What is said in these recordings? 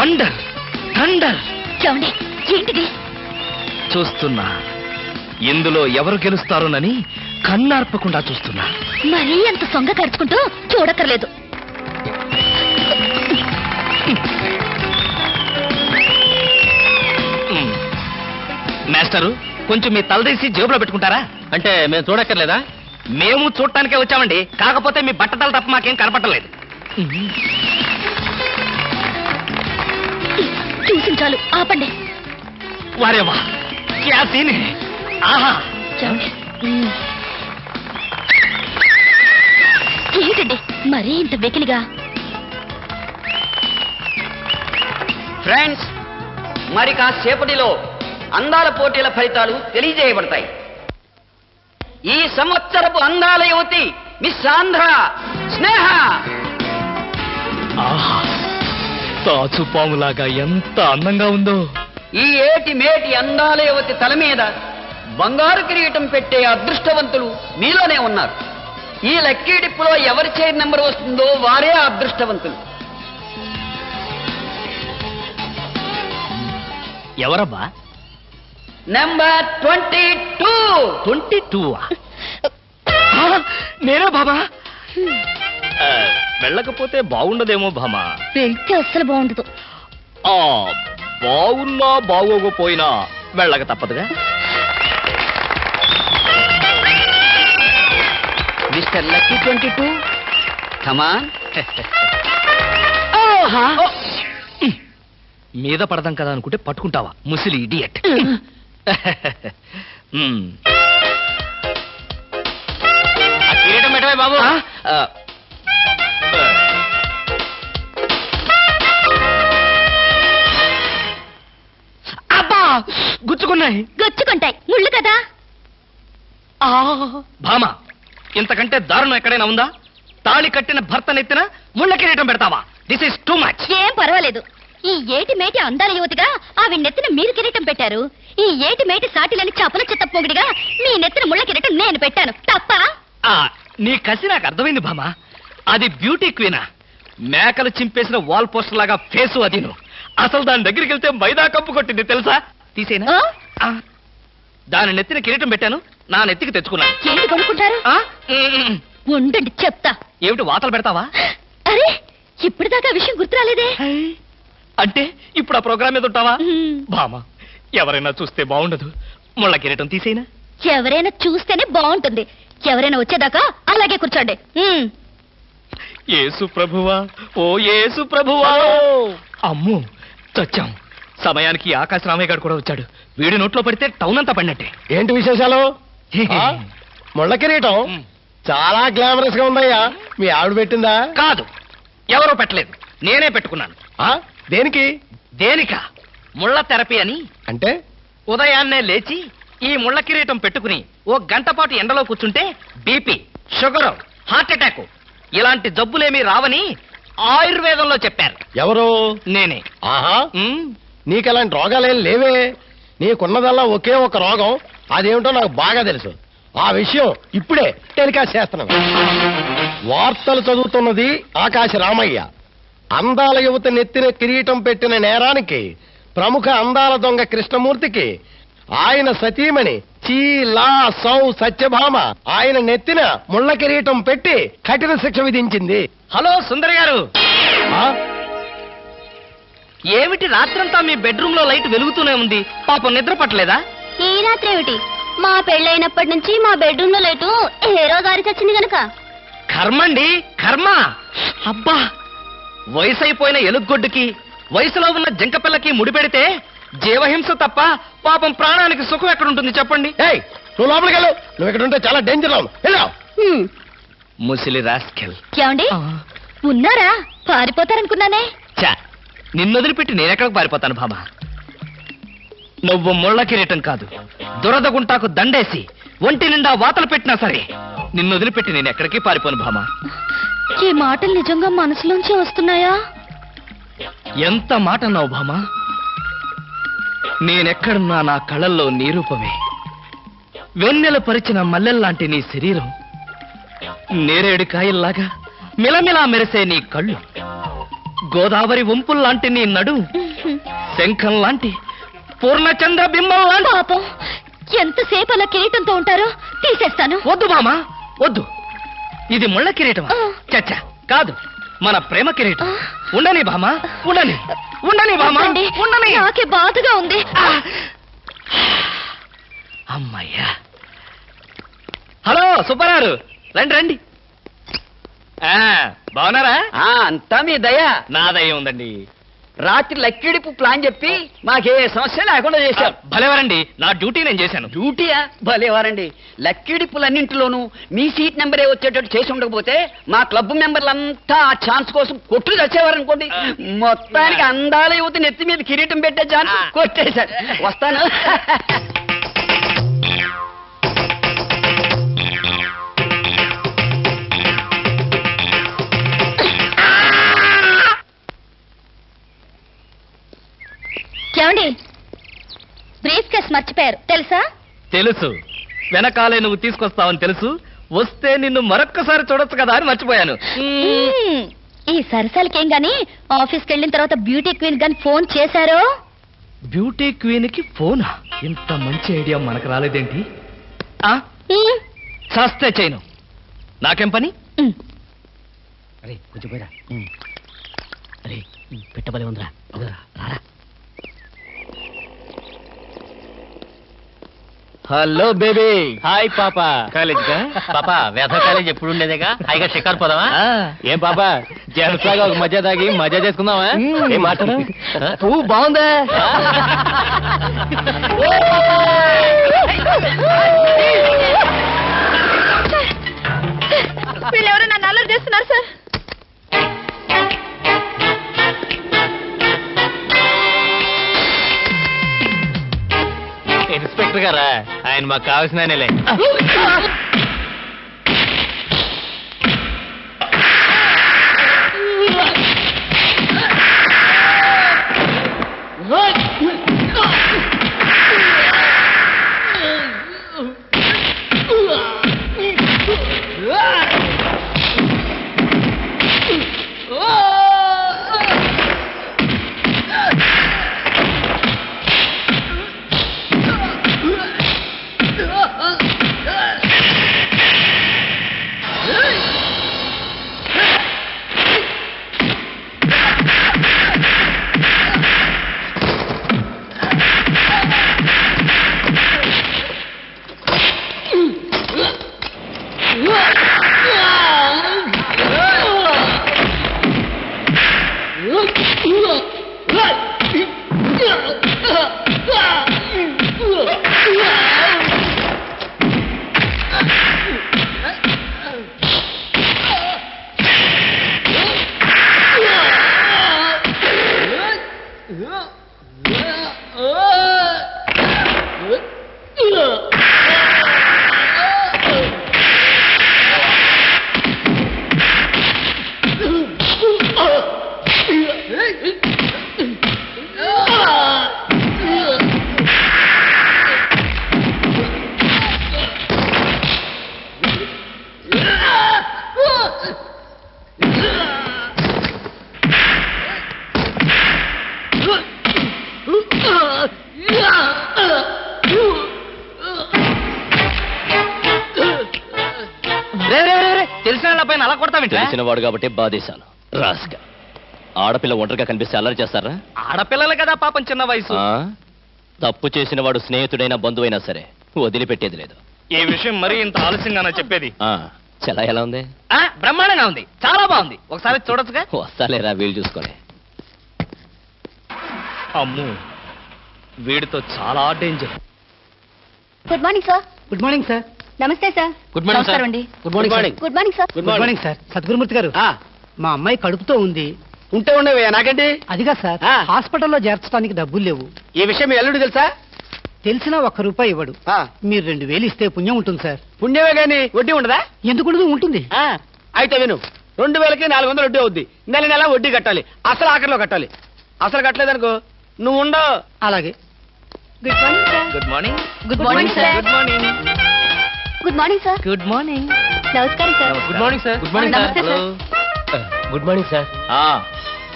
Wonder thunder. చూడండి ఏంటిది చూస్తున్నా, ఇందులో ఎవరు గెలుస్తారోనని కన్నార్పకుండా చూస్తున్నా. మరీ అంత సొంగ కరుచుకుంటూ చూడక్కర్లేదు. మాస్టరు, కొంచెం మీ తలదీసి జేబులో పెట్టుకుంటారా? అంటే మేము చూడక్కర్లేదా? మేము చూడటానికే వచ్చామండి, కాకపోతే మీ బట్టతల తప్ప మాకేం కనపట్టలేదు. చూసి చాలు, ఆపండి. వారేవా, క్యా సీన్ హై. ఆహా, ఏంటండి మరీ ఇంత వెకిలిగా? ఫ్రెండ్స్, మరి కాసేపటిలో అందాల పోటీల ఫలితాలు తెలియజేయబడతాయి. ఈ సంవత్సరపు అందాల యువతి మిస్ ఆంధ్ర స్నేహ. ఆహా, తాచుపాములాగా ఎంత అందంగా ఉందో. ఈ ఏటి మేటి అందాల యువతి తల మీద బంగారు కిరీటం పెట్టే అదృష్టవంతులు మీలోనే ఉన్నారు. ఈ లక్కీ డిప్పులో ఎవరి చైర్ నెంబర్ వస్తుందో వారే అదృష్టవంతులు. ఎవరబ్బా? నెంబర్ 22. 22. నేనే బాబా. వెళ్ళకపోతే బాగుండదేమో భామా. వెళ్తే అస్సలు బాగుండదు. బాగున్నా బాగోకపోయినా వెళ్ళక తప్పదుగా. మిస్టర్ లక్కీ 22, కమాన్. మీద పడదాం కదా అనుకుంటే పట్టుకుంటావా ముసిలి ఇడియట్. కిరీటం పెట్టవే బాబు. అబ్బా, గుచ్చుకున్నాయి. గొచ్చుకుంటాయి, ముళ్ళు కదా. భామ, ఇంతకంటే దారుణం ఎక్కడైనా ఉందా? తాళి కట్టిన భర్త నెత్తిన ముళ్ళ కిరీటం పెడతావా? This is too much. ఏం పర్వాలేదు. ఈ ఏటి మేటి అందాల యువతిగా ఆవి నెత్తిన మీరు కిరీటం పెట్టారు. ఈ ఏటి మేటి సాటిలని చపల చిత్త పొగిడిగా మీ నెత్తిన ముళ్ళ కిరీటం నేను పెట్టాను. తప్ప? నీ కసి నాకు అర్థమైంది భామ. అది బ్యూటీ క్వీనా? మేకలు చింపేసిన వాల్ పోస్టర్ లాగా ఫేసు అది. అసలు దాని దగ్గరికి వెళ్తే మైదా కప్పు కొట్టింది తెలుసా? తీసేనా? దాని నెత్తిన కిరీటం పెట్టాను, నా నెత్తికి తెచ్చుకున్నాను. ఏంటి కొనుక్కుంటారు? ఉండండి చెప్తా. ఏమిటి వాతలు పెడతావా? అరే, ఇప్పటిదాకా విషయం గుర్తురాలేదే. అంటే ఇప్పుడు ఆ ప్రోగ్రామ్ మీద ఉంటావా? భామ, ఎవరైనా చూస్తే బాగుండదు. ముళ్ళ కిరీటం తీసేనా? ఎవరైనా చూస్తేనే బాగుంటుంది. ఎవరైనా వచ్చేదాకా అలాగే కూర్చోండి. యేసు ప్రభువా, ఓ యేసు ప్రభువా. అమ్మో, చచ్చాం. సమయానికి ఆకాశ రామయ్య గారు కూడా వచ్చాడు. వీడి నోట్లో పడితే టౌన్ అంతా పడినట్టే. ఏంటి విశేషాలు? ముళ్ళ కిరీటం చాలా గ్లామరస్ గా ఉందయ్యా. మీ ఆవిడ పెట్టిందా? కాదు, ఎవరో పెట్టలేదు, నేనే పెట్టుకున్నాను. దేనికి? దేనికా? ముళ్ళ థెరపీ అని. అంటే ఉదయాన్నే లేచి ఈ ముళ్ళ కిరీటం పెట్టుకుని ఓ గంట పాటు ఎండలో కూర్చుంటే బీపీ, షుగర్, హార్ట్ అటాక్ ఇలాంటి జబ్బులేమీ రావని ఆయుర్వేదంలో చెప్పారు. ఎవరు? నేనే. ఆహా, నీకలాంటి రోగాలేం లేవే. నీకున్నదల్లా ఒకే ఒక రోగం. అదేమిటో నాకు బాగా తెలుసు. ఆ విషయం ఇప్పుడే టెలికాస్ట్ చేస్తున్నాను. వార్తలు చదువుతున్నది ఆకాశ రామయ్య. అందాల యువత నెత్తిన కిరీటం పెట్టిన నేరానికి ప్రముఖ అందాల దొంగ కృష్ణమూర్తికి ఆయన సతీమణి చీలా సౌ సత్యభామ ఆయన నెత్తిన ముళ్ళ కిరీటం పెట్టి కఠిన శిక్ష విధించింది. హలో సుందరి గారు, ఏమిటి రాత్రంతా మీ బెడ్రూమ్ లో లైట్ వెలుగుతూనే ఉంది? పాపం నిద్ర పట్టలేదా? ఈ రాత్రి ఏమిటి? మా పెళ్ళైనప్పటి నుంచి మా బెడ్రూమ్ లో లేటు హీరో గారి చచ్చింది గనక. కర్మండి, కర్మ. అబ్బా, వయసు అయిపోయిన ఎలుగొడ్డుకి వయసులో ఉన్న జింకపిల్లకి ముడిపెడితే జీవహింస తప్ప పాపం ప్రాణానికి సుఖం ఎక్కడుంటుంది చెప్పండి? నువ్వు లోపలికి వెళ్ళు. నువ్వు ఇక్కడ ఉంటే చాలా డేంజర్. ముసిలి రాస్కెల్. ఏమండి ఉన్నారా? పారిపోతారనుకున్నానే. చా, నిన్నొదిలిపెట్టి నేనెక్కడికి పారిపోతాను భామ? నువ్వు ముళ్ళ కిరీటం కాదు, దురద గుంటాకు దండేసి ఒంటి నిండా వాతలు పెట్టినా సరే నిన్నొదిలిపెట్టి నేను ఎక్కడికి పారిపోను భామ. ఈ మాటలు నిజంగా మనసులోంచి వస్తున్నాయా? ఎంత మాట అన్నావు భామ. నేనెక్కడున్నా నా కళ్ళల్లో నీ రూపమే. వెన్నెల పరిచిన మల్లెల్లాంటి నీ శరీరం, నేరేడు కాయల్లాగా మిలమిలా మెరిసే నీ కళ్ళు, గోదావరి వంపుల్లాంటి నీ నడు శంఖం లాంటి పూర్ణచంద్ర బింబం లాంటి. పాపం ఎంతసేపు అలా కిరీటంతో ఉంటారో తీసేస్తాను. వద్దు మామా వద్దు, ఇది ముళ్ళ కిరీటం. చచ్చా కాదు, మన ప్రేమ కిరీటం. ఉండని బామా, ఉండని ఉండని బామా, వద్దండి, ఉండని. నాకే బాధగా ఉంది. అమ్మయ్యా. హలో సుబ్బారావు, రండి రండి. బాగున్నారా? అంతా మీ దయ. నా దయ ఉందండి. రాత్రి లక్కిడిపు ప్లాన్ చెప్పి మాకే సమస్య లేకుండా చేశారు. భలేవారండి, నా డ్యూటీ నేను చేశాను. డ్యూటీయా? భలేవారండి. లక్కిడిపులన్నింటిలోనూ మీ సీట్ నెంబరే వచ్చేటట్టు చేసి ఉండకపోతే మా క్లబ్ మెంబర్లంతా ఆ ఛాన్స్ కోసం కొట్టుకు తెచ్చేవారనుకోండి. మొత్తానికి అందాల యువతి నెత్తి మీద కిరీటం పెట్టే ఛాన్స్ కొట్టేశారు. వస్తాను. ఏమండి, బ్రీఫ్ కేస్ మర్చిపోయారు తెలుసా? తెలుసు, వెనకాలే నువ్వు తీసుకొస్తావని తెలుసు. వస్తే నిన్ను మరొక్కసారి చూడొచ్చు కదా అని మర్చిపోయాను. ఈ సరసాలకేం గాని ఆఫీస్కి వెళ్ళిన తర్వాత బ్యూటీ క్వీన్ గాని ఫోన్ చేశారో? బ్యూటీ క్వీన్ కి ఫోనా? ఇంత మంచి ఐడియా మనకు రాలేదేంటి? చస్తే చేయను, నాకేం పని? అరే కొంచెం పోయిరా. అరే పెట్టబలే ఉందిరా. రారా. Hello baby. హాయ్ పాపా. కాలేజ్ కా పాపా, వేద కాలేజ్ ఎప్పుడు ఉండేదేగా. హాయిగా షికారు పోదామా? ఏం పాపా, జలసాగా ఒక మజా తాగి మజా చేసుకుందామా? ఏం మాట్లాడు? పువ్వు బాగుందా? వీళ్ళెవరో నన్ను అల్లరి చేస్తున్నారు సార్. ఇన్స్పెక్టర్ గారా? ఆయన మాకు కావాల్సిన ఆయనలే. తెలిసిన వాడు కాబట్టి బాధేశాను. రాస్క ఆడపిల్ల ఒంటరిగా కనిపిస్తే అల్లరి చేస్తారా? ఆడపిల్లలు కదా పాపం, చిన్న వయసు. తప్పు చేసిన వాడు స్నేహితుడైనా బంధువైనా సరే వదిలిపెట్టేది లేదు. ఈ విషయం మరీ ఇంత ఆలస్యంగా చెప్పేది. చాలా ఎలా ఉంది? బ్రహ్మాండంగా ఉంది, చాలా బాగుంది. ఒకసారి చూడొచ్చుగా. వస్తాలేరా, వీలు చూసుకొని. అమ్ము, వీడితో చాలా danger. Good morning sir. Good morning sir. నమస్తే సార్. Good morning sir. అండి. Good morning. Good morning sir. Good morning sir. Sadgurumurthy గారు, మా అమ్మాయి కడుపుతో ఉంది. ఉంటే ఉండేవే నాకండి. అదిగా సార్, హాస్పిటల్లో చేర్చడానికి డబ్బులు లేవు. ఈ విషయం మీ అల్లుడు తెలుసా? తెలిసినా ₹1 ఇవ్వడు. మీరు 2000 ఇస్తే పుణ్యం ఉంటుంది సార్. పుణ్యమే గాని వడ్డీ ఉండదా? ఎందుకు ఉంటుంది? అయితే విను, 2000కి 400 వడ్డీ అవుద్ది. నెల నెల వడ్డీ కట్టాలి. అసలు ఆఖరిలో కట్టాలి. అసలు కట్టలేదనుకో నువ్వు ఉండవు. అలాగే. Good morning sir. Good morning. Good morning sir. Good morning. Good morning sir. Good morning. నమస్కారం sir. Good morning sir. Good morning నమస్తే సార్. Good morning sir.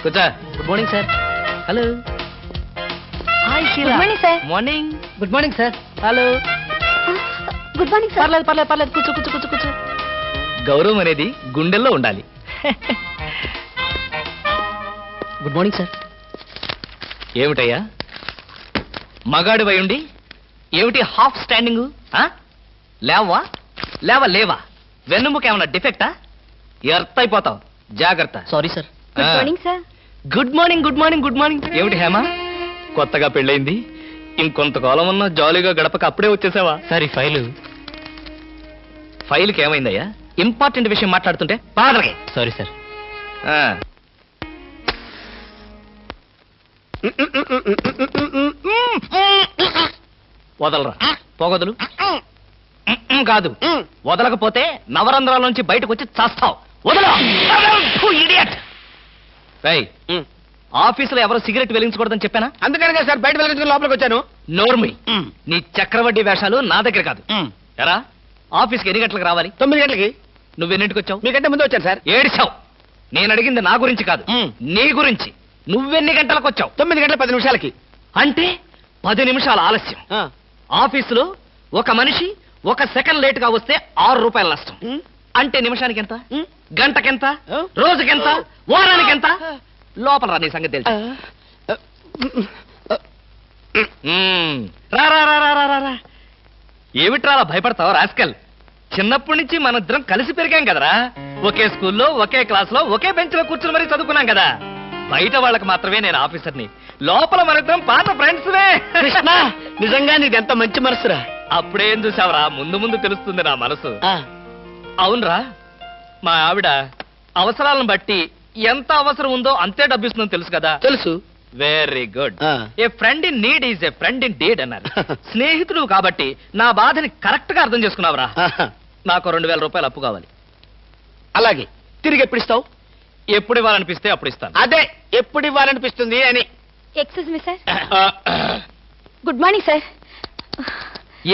కూర్చో. Good morning sir. Hello. Hi Good morning, sir. Morning. Good morning sir. Hello. Good morning sir. పర్లేదు కూర్చో. గౌరవం అనేది గుండెల్లో ఉండాలి. Good morning sir. ఏమిటయ్యా మగాడివై ఉండి ఏమిటి హాఫ్ స్టాండింగ్? లేవా వెన్నుముకేమన్నా డిఫెక్టా? ఎర్త్ అయిపోతావు, జాగ్రత్త. Sorry sir. Good morning sir. Good morning. ఏమిటి హేమ, కొత్తగా పెళ్ళైంది, ఇంకొంతకాలం ఉన్న జాలీగా గడపక అప్పుడే వచ్చేసావా? సరే ఫైల్కి ఏమైందయ్యా? ఇంపార్టెంట్ విషయం మాట్లాడుతుంటే పాడరే. Sorry sir. వదలరా, పోగొదలు. కాదు, వదలకపోతే నవరంధ్రాల నుంచి బయటకు వచ్చి చస్తావు. వదలు. ఇడియట్. ఆఫీసులో ఎవరో సిగరెట్ వెలిగించకూడదని చెప్పానా? అందుకనే సార్ బయట వెలిగించుకుని లోపలికి వచ్చాను. నోర్మి, నీ చక్రవడ్డీ వేషాలు నా దగ్గర కాదు. ఎరా, ఆఫీస్కి ఎన్ని గంటలకు రావాలి? 9 గంటలకి. నువ్వెన్నింటికి వచ్చావు? మీకంటే ముందు వచ్చాను సార్. ఏడిచావు. నేను అడిగింది నా గురించి కాదు, నీ గురించి. నువ్వెన్ని గంటలకు వచ్చావు? 9 గంటల 10 నిమిషాలకి. అంటే 10 నిమిషాల ఆలస్యం. ఆఫీసులో ఒక మనిషి 1 సెకండ్ లేట్ గా వస్తే 6 రూపాయల నష్టం. అంటే నిమిషానికి ఎంత? గంటకెంత? రోజుకెంత? వారానికెంత? లోపల రా, నీ సంగతి తెలుసు. రా. ఏమిట్రా భయపడతావు రాస్కల్? చిన్నప్పటి నుంచి మనిద్దరం కలిసి పెరిగాం కదరా. ఒకే స్కూల్లో, ఒకే క్లాస్ లో, ఒకే బెంచ్ లో కూర్చుని మరీ చదువుకున్నాం కదా. బయట వాళ్ళకి మాత్రమే నేను ఆఫీసర్ని, లోపల మనిద్దరం పాత ఫ్రెండ్స్వే. కృష్ణ, నిజంగా నీది ఎంత మంచి మనసురా. అప్పుడేం చూసావరా, ముందు తెలుస్తుంది నా మనసు. అవునరా, మా ఆవిడ అవసరాలను బట్టి ఎంత అవసరం ఉందో అంతే డబ్బిస్తుందని తెలుసు కదా. తెలుసు. Very good. A friend in need is a friend in deed అన్నారు. స్నేహితుడు కాబట్టి నా బాధని కరెక్ట్ గా అర్థం చేసుకున్నావురా. నాకు 2000 రూపాయలు అప్పు కావాలి. అలాగే. తిరిగి ఎప్పుడు ఇస్తావు? ఎప్పుడు ఇవ్వాలనిపిస్తే అప్పుడు ఇస్తాను. అదే, ఎప్పుడు ఇవ్వాలనిపిస్తుంది అని. Excuse me sir. Good morning sir.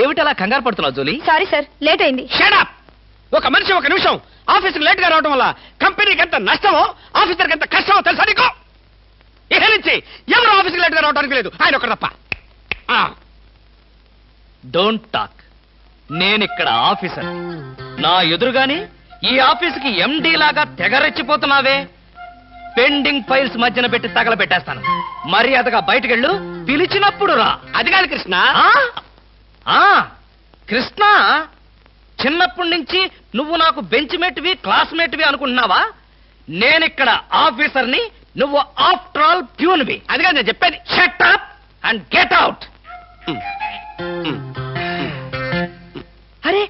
ఏమిటి అలా కంగారు పడుతున్నావు జోలీ? సారీ సార్, లేట్ అయింది. Shut up. ఒక మనిషి 1 నిమిషం ఆఫీస్కి లేట్ గా రావడం వల్ల కంపెనీకి ఎంత నష్టమో, ఆఫీసర్కి ఎంత కష్టమో తెలుసా నీకు? ఇక నుంచి ఎవరు ఆఫీస్కి లేట్ గా రావడానికి లేదు, ఆయన ఒకరు తప్ప. Don't talk. నేనిక్కడ ఆఫీసర్. నా ఎదురుగాని ఈ ఆఫీసుకి ఎండి లాగా తెగరెచ్చిపోతున్నావే. పెండింగ్ ఫైల్స్ మధ్యన పెట్టి తగలబెట్టేస్తాను. మర్యాదగా బయటకెళ్ళు, పిలిచినప్పుడు రా. అది కాదు కృష్ణ. కృష్ణ, చిన్నప్పటి నుంచి నువ్వు నాకు బెంచ్ మేట్వి, క్లాస్మేట్వి అనుకుంటున్నావా? నేనిక్కడ ఆఫీసర్ని, నువ్వు ఆఫ్టర్ ఆల్ ప్యూన్వి. అది కాదు నేను చెప్పేది. Shut up and get out. అరే,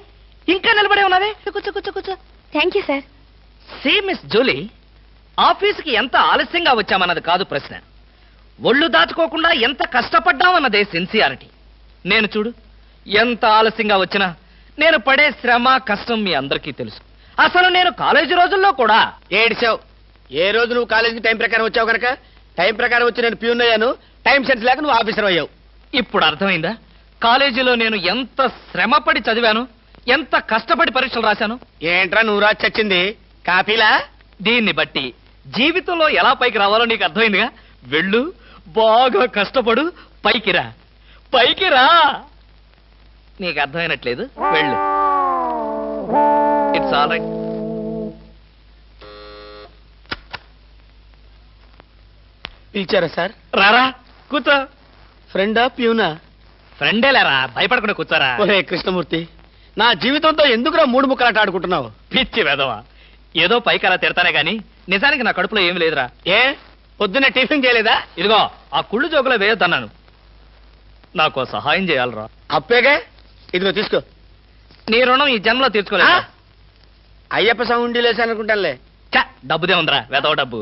ఇంకా నిలబడే ఉన్నావే? కూర్చో. Thank you sir. See Miss Julie, ఆఫీసుకి ఎంత ఆలస్యంగా వచ్చామన్నది కాదు ప్రశ్న. ఒళ్ళు దాచుకోకుండా ఎంత కష్టపడ్డామన్నదే సిన్సియారిటీ. నేను చూడు, ఎంత ఆలస్యంగా వచ్చినా నేను పడే శ్రమ, కష్టం మీ అందరికీ తెలుసు. అసలు నేను కాలేజీ రోజుల్లో కూడా ఏడిచావు. ఏ రోజు నువ్వు కాలేజీకి టైం ప్రకారం వచ్చావు కనుక టైం ప్రకారం వచ్చి నేను ప్యూన్ అయ్యాను. టైం సెన్స్ లేక నువ్వు ఆఫీసర్ అయ్యావు. ఇప్పుడు అర్థమైందా కాలేజీలో నేను ఎంత శ్రమపడి చదివాను, ఎంత కష్టపడి పరీక్షలు రాశాను? ఏంట్రా నువ్వు రాసి చచ్చింది? కాపీలా? దీన్ని బట్టి జీవితంలో ఎలా పైకి రావాలో నీకు అర్థమైందిగా. వెళ్ళు, బాగా కష్టపడు, పైకి రా. నీకు అర్థమైనట్లేదు, వెళ్ళు. It's all right. పిలిచారా సార్? రారా, కూర్చో. ఫ్రెండా ప్యూనా? ఫ్రెండేలేరా, భయపడకుండా కూర్చోరా. ఒరే కృష్ణమూర్తి, నా జీవితంతో ఎందుకురా 3 ముక్కలాట ఆడుకుంటున్నావు? పిచ్చి వెదవా, ఏదో పైకి అలా తిడతానే గాని నిజానికి నా కడుపులో ఏమి లేదురా. ఏ పొద్దున్నే టిఫిన్ చేయలేదా? ఇదిగో ఆ కుళ్ళు జోకులో వేయొద్దన్నాను. నాకు సహాయం చేయాలరా. అప్పేగా, ఇదిగో తీసుకో. నీ రుణం ఈ జన్మలో తీర్చుకోలేదు. అయ్యప్ప సౌండి లేసానుకుంటానులే. డబ్బుదే ఉందిరా, వెదవ డబ్బు.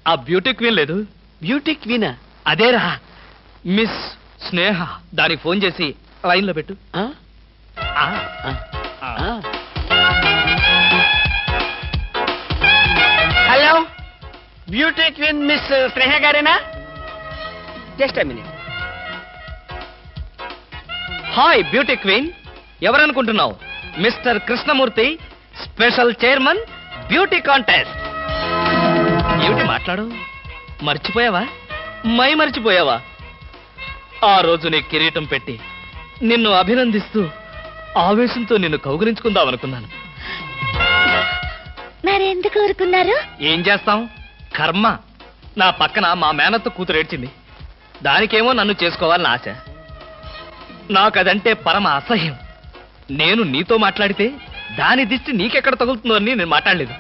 ఆ బ్యూటీ క్వీన్ లేదు? బ్యూటీ క్వీనా? అదేరా, మిస్ స్నేహ. దానికి ఫోన్ చేసి లైన్లో పెట్టు. Hello, beauty queen miss Sneha గారేనా? Just a minute. Hi beauty queen, ఎవరనుకుంటున్నావు? Mister Krishnamurthy, special chairman, beauty contest. ఏమిటి మాట్లాడు? మర్చిపోయావా? మర్చిపోయావా? ఆ రోజు నీ కిరీటం పెట్టి నిన్ను అభినందిస్తూ ఆవేశంతో నిన్ను కౌగిలించుకుందామనుకున్నాను. మరెందుకు ఊరుకున్నారు? ఏం చేస్తాం, కర్మ. నా పక్కన మా మేనత్త కూతురు ఏడ్చింది. దానికేమో నన్ను చేసుకోవాలని ఆశ. నాకదంటే పరమ అసహ్యం. నేను నీతో మాట్లాడితే దాని దిష్టి నీకెక్కడ తగులుతుందో అని నేను మాట్లాడలేదు.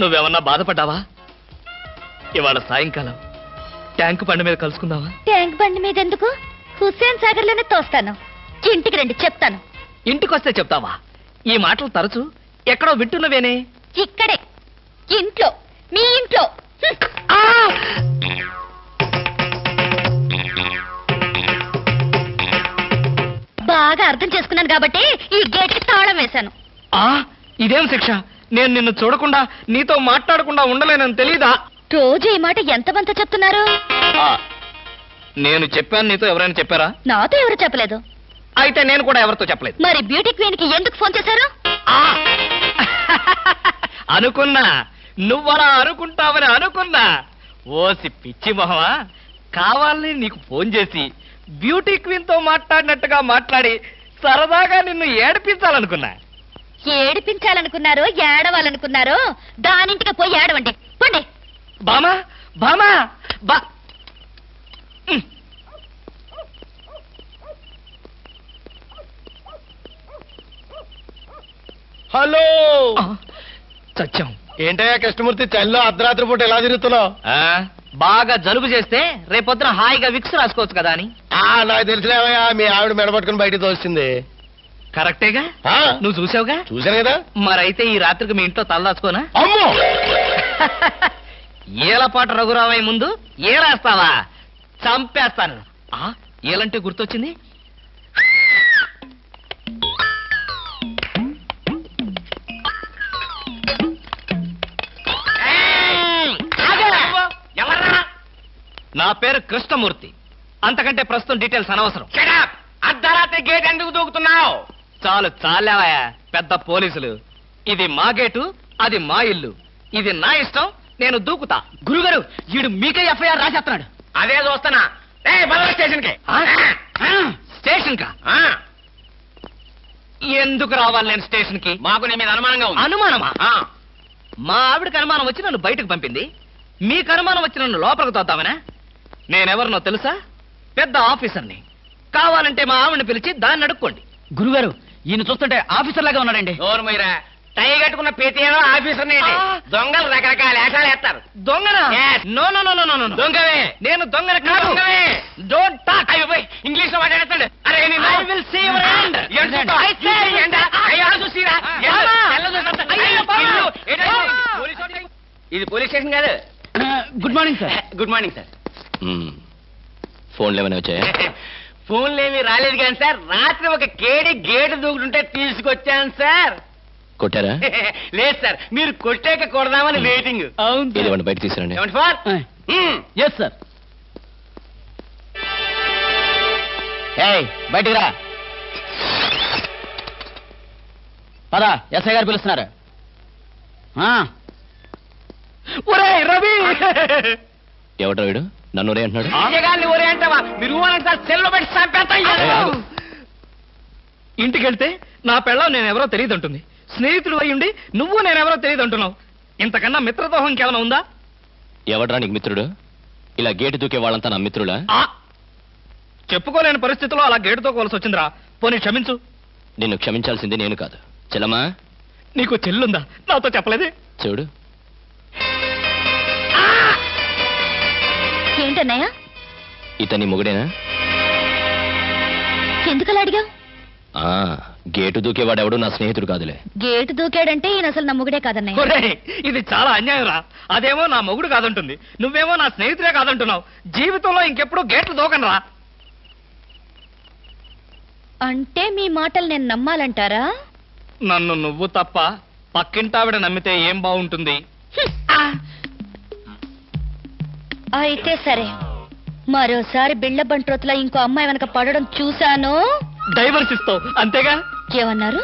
నువ్వేమన్నా బాధపడ్డావా? ఇవాళ సాయంకాలం ట్యాంకు బండి మీద కలుసుకుందావా? ట్యాంక్ బండి మీద ఎందుకు? హుస్సేన్ సాగర్ లోనే తోస్తాను. ఇంటికి రండి, చెప్తాను. ఇంటికొస్తే చెప్తావా? ఈ మాటలు తరచు ఎక్కడో వింటున్నవేనే. ఇక్కడే, ఇంట్లో, మీ ఇంట్లో. ఆ! బాగా అర్థం చేసుకున్నాను కాబట్టి ఈ గేట్ కి తాళం వేశాను. ఆ, ఇదేం శిక్ష? నేను నిన్ను చూడకుండా నీతో మాట్లాడకుండా ఉండలేనని తెలీదా? రోజు ఈ మాట ఎంతమంత చెప్తున్నారు? నేను చెప్పాను, నీతో ఎవరైనా చెప్పారా? నాతో ఎవరు చెప్పలేదు. అయితే నేను కూడా ఎవరితో చెప్పలేదు. మరి బ్యూటీ క్వీన్ కి ఎందుకు ఫోన్ చేశారు? ఆ! అనుకున్నా, నువ్వలా అనుకుంటావని అనుకున్నా. ఓసి పిచ్చి మొహమా, కావాలని నీకు ఫోన్ చేసి బ్యూటీ క్వీన్ తో మాట్లాడినట్టుగా మాట్లాడి సరదాగా నిన్ను ఏడిపించాలనుకున్నా. ఏడిపించాలనుకున్నారో ఏడవాలనుకున్నారో దానింటికి పోయి ఏడవండి. పండి. బామా బామా బా హలో. సత్యం, ఏంటయ్యా కృష్ణమూర్తి, చల్లో అర్ధరాత్రి పూట ఎలా తిరుగుతున్నావు? బాగా జలుబు చేస్తే రేపొద్దున హాయిగా విక్స్ రాసుకోవచ్చు కదా అని. నాకు తెలిసినవయ్యా, మీ ఆవిడ మెడపట్టుకుని బయటికి తోస్తుంది. కరెక్టేగా, ఆ? నువ్వు చూసావుగా. చూశాను కదా. మరైతే ఈ రాత్రికి మీ ఇంట్లో తలదాచుకోనా? అమ్మో, ఏలపాట రఘురావయ్య ముందు ఏలేస్తావా? చంపేస్తాను. ఏలంటే గుర్తొచ్చింది. నా పేరు కృష్ణమూర్తి. అంతకంటే ప్రస్తుతం డీటెయిల్స్ అనవసరం. అర్ధరాత్రి గేట్ ఎందుకు దూకుతున్నావు? చాలు చాలావయ్యా, పెద్ద పోలీసులు. ఇది మా గేటు, అది మా ఇల్లు. ఇది నా ఇష్టం, నేను దూకుతా. గురుగారు, వీడు మీకే ఎఫ్ఐఆర్ రాసేస్తున్నాడు. అదే చూస్తున్నా. స్టేషన్ కి. స్టేషన్ కా? ఎందుకు రావాలి నేను స్టేషన్ కి? మాకు నీ మీద అనుమానంగా ఉంది. అనుమానమా? మా ఆవిడకి అనుమానం వచ్చి నన్ను బయటకు పంపింది. మీకు అనుమానం వచ్చి నన్ను లోపలికి తోద్దామనా? నేనెవరినో తెలుసా? పెద్ద ఆఫీసర్ని. కావాలంటే మా ఆవిడని పిలిచి దాన్ని అడుక్కోండి. గురుగారు, ఈయన చూస్తుంటే ఆఫీసర్ లాగా ఉన్నాడండి. నోరుమయ్యరా, టై కట్టుకున్న ప్రతియేదో ఆఫీసర్ని. దొంగలు రకరకాల వేషాలు వేస్తారు. దొంగనా? No no no no no, దొంగవే. నేను దొంగని కాదు. Don't talk. ఇంగ్లీష్ లో మాట్లాడతాడు. అరే, I will see your hand. I say hand. I also see రా. ఇది పోలీస్ స్టేషన్ కాదు. Good morning sir. Good morning sir. ఫోన్లు ఏమైనా వచ్చాయా? ఫోన్లు ఏమీ రాలేదు కానీ సార్, రాత్రి ఒక కేడి గేటు దూకుతుంటే తీసుకొచ్చాను సార్. కొట్టారా? లేదు సార్, మీరు కొట్టాక కొడదామని వెయిటింగ్. ఇదివ్వండి, బయట తీసుకురండి. ఏమండి ఫార్? Yes sir. బయటికి రా. పదా, ఎస్ఐ గారు పిలుస్తున్నారు. ఒరే రవి! ఎవడ్రా వీడు? నన్ను ఒరే అంటున్నాడు. ఒరే అంటావా? మీరు సెల్లో పెట్టి చంపేస్తాను. ఇంటికి వెళ్తే నా పెళ్ళం నేనెవరో తెలియదు అంటుంది. స్నేహితుడు అయ్యుండి నువ్వు నేనెవరో తెలియదు అంటున్నావు. ఇంతకన్నా మిత్రదోహం ఇంకేమైనా ఉందా? ఎవడ్రా నీకు మిత్రుడు? ఇలా గేటు దూకే వాళ్ళంతా నా మిత్రులా? చెప్పుకోలేని పరిస్థితిలో అలా గేటుతో కోల్సి వచ్చిందిరా. పోనీ క్షమించు. నిన్ను క్షమించాల్సింది నేను కాదు. చెల్లమ్మా, నీకు చెల్లుందా? నాతో చెప్పలేదే. చూడు, ఏంటన్నయ్య? ఇతని మొగుడేనా? ఎందుకలా అడిగావు? గేటు దూకేవాడెవడు నా స్నేహితుడు కాదులే. గేటు దూకాడంటే ఈయన అసలు నా మొగుడే కాదన్నయ్య. ఒరేయ్, ఇది చాలా అన్యాయం రా. అదేమో నా మొగుడు కాదంటుంది, నువ్వేమో నా స్నేహితుడే కాదంటున్నావు. జీవితంలో ఇంకెప్పుడు గేట్లు దూకనరా. అంటే మీ మాటలు నేను నమ్మాలంటారా? నన్ను నువ్వు తప్ప పక్కింటావిడ నమ్మితే ఏం బాగుంటుంది? అయితే సరే, మరోసారి బిళ్ళ బంట్రోతులా ఇంకో అమ్మాయి వెనక పడడం చూశాను. డైవర్స్ ఇస్తావు అంతేగా? ఏమన్నారు?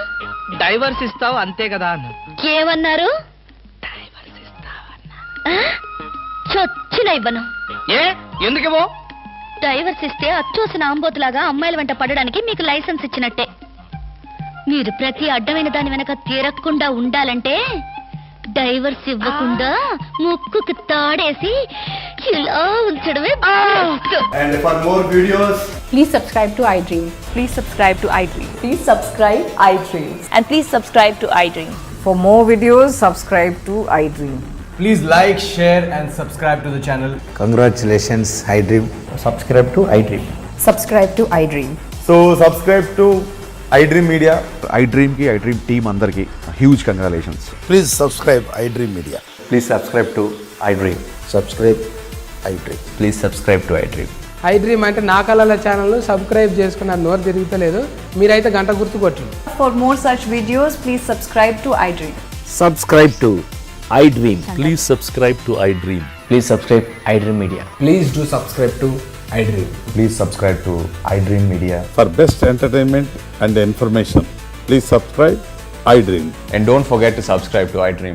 డైవర్స్ ఇస్తావు అంతే కదా అన్న. ఏమన్నారు? చొచ్చిన ఇవ్వను. ఏ ఎందుకేమో? డైవర్స్ ఇస్తే అచ్చోసిన ఆంబోతులాగా అమ్మాయిల వెంట పడడానికి మీకు లైసెన్స్ ఇచ్చినట్టే. మీరు ప్రతి అడ్డమైన దాని వెనక తిరగకుండా ఉండాలంటే డైవర్స్ ఇవ్వకుండా ముక్కుకు తాడేసి ఇలా ఉంచడమే best. And for more videos, Please subscribe to iDream. Please subscribe to iDream. Please subscribe iDream. And please subscribe to iDream. For more videos, subscribe to iDream. please like, share, and subscribe to the channel. Congratulations, iDream. Subscribe to iDream. Subscribe to iDream. So subscribe to iDream Media. iDream ki iDream team అందరికి huge congratulations. Please subscribe iDream Media. Please subscribe to iDream. Subscribe iDream. Please subscribe to iDream. iDream అంటే నా కళల channel subscribe చేసుకున్న నోరు తిరుగుతలేదు. మీరైతే గంట గుర్తు కొట్టండి. For more such videos, please subscribe to iDream. Subscribe to iDream. Please subscribe to iDream. Please subscribe iDream Media. Please do subscribe to iDream. Please subscribe to iDream Media. For best entertainment and information please subscribe iDream. And don't forget to subscribe to iDream.